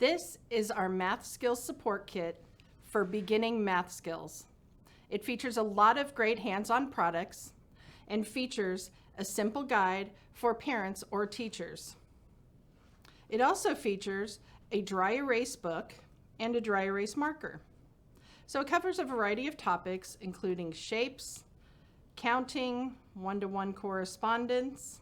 This is our Math Skills Support Kit for beginning math skills. It features a lot of great hands-on products and features a simple guide for parents or teachers. It also features a dry erase book and a dry erase marker. So it covers a variety of topics, including shapes, counting, one-to-one correspondence,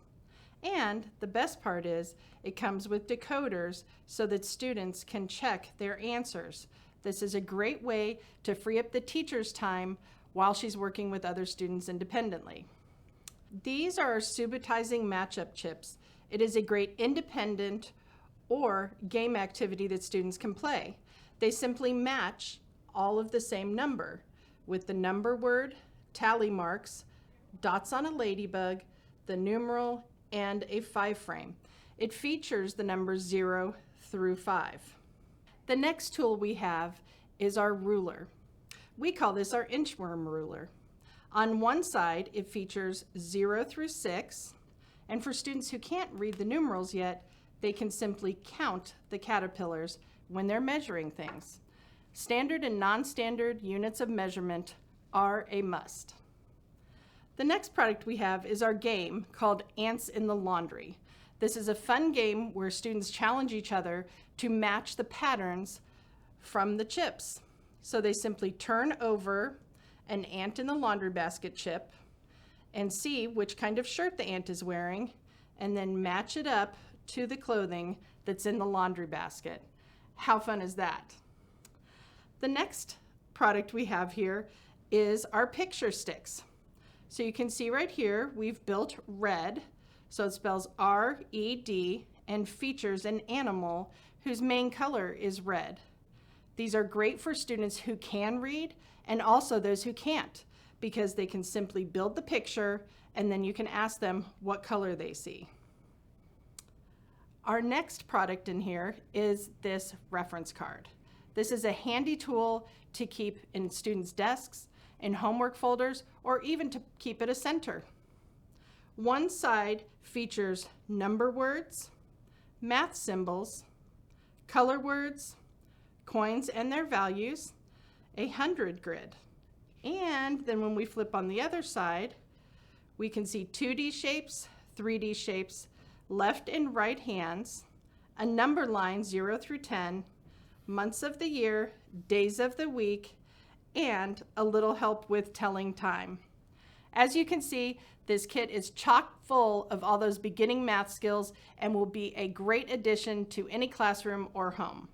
and the best part is it comes with decoders so that students can check their answers. This is a great way to free up the teacher's time while she's working with other students independently. These are our Subitizing matchup chips. It is a great independent or game activity that students can play. They simply match all of the same number with the number word, tally marks, dots on a ladybug, the numeral, and a 5-frame. It features the numbers 0 through 5. The next tool we have is our ruler. We call this our Inchworm ruler. On one side, it features 0 through 6, and for students who can't read the numerals yet, they can simply count the caterpillars when they're measuring things. Standard and non-standard units of measurement are a must. The next product we have is our game called Ants in the Laundry. This is a fun game where students challenge each other to match the patterns from the chips. So they simply turn over an ant in the laundry basket chip and see which kind of shirt the ant is wearing, and then match it up to the clothing that's in the laundry basket. How fun is that? The next product we have here is our picture sticks. So you can see right here, we've built red, so it spells R-E-D, and features an animal whose main color is red. These are great for students who can read and also those who can't, because they can simply build the picture and then you can ask them what color they see. Our next product in here is this reference card. This is a handy tool to keep in students' desks, in homework folders, or even to keep at a center. One side features number words, math symbols, color words, coins and their values, a 100 grid. And then when we flip on the other side, we can see 2D shapes, 3D shapes, left and right hands, a number line 0 through 10, months of the year, days of the week, and a little help with telling time. As you can see, this kit is chock full of all those beginning math skills and will be a great addition to any classroom or home.